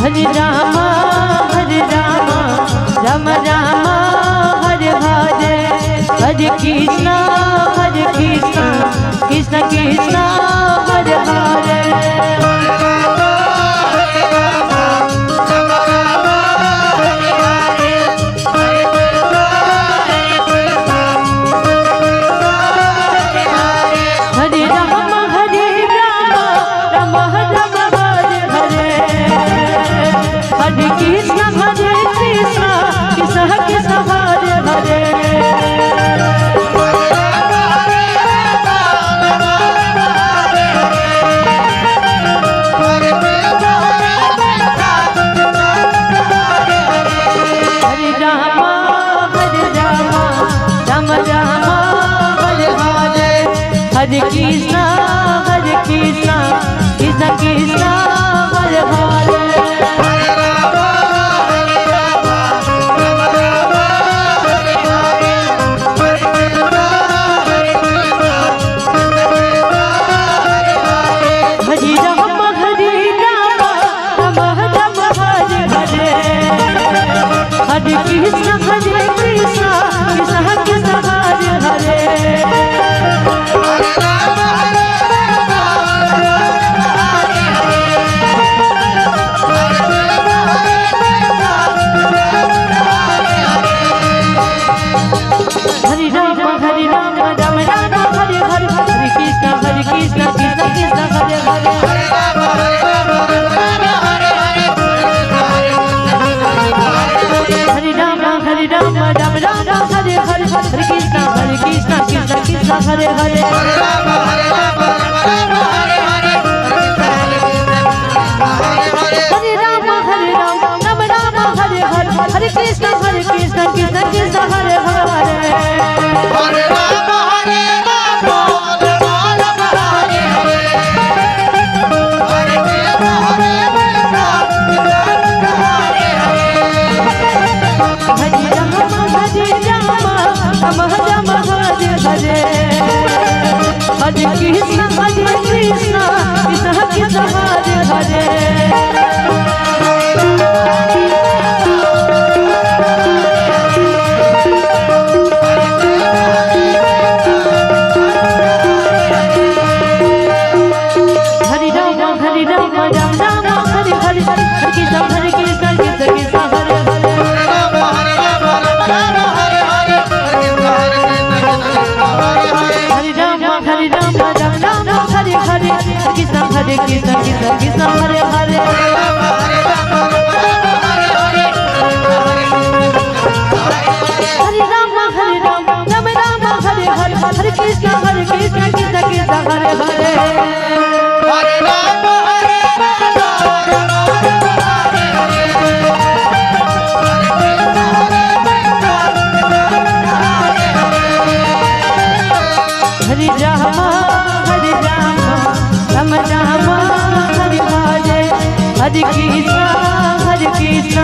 Hare Ram Ram Ram Hare Hare, Hare Krishna Krishna Krishna Hare Hare. Hare Krishna Krishna Krishna Hare Hare. Hare Krishna Krishna Krishna Hare Hare. Hare Krishna Krishna Krishna Hare Hare. Hare Ram Ram Ram Hare Hare, Hare Krishna Krishna Krishna Hare Hare. Hare Ram Hare Krishna Krishna Krishna Hare Hare. Hare Ram Ram Hare Hare, Hare Krishna Krishna Krishna Hare Hare. Hare Ram Hare Hare, Krishna Krishna Hare Hare. Hare Ram Hare Hare, Hare Krishna Krishna Krishna Hare Hare. Hare Ram Ram Ram Hare Hare, Hare Krishna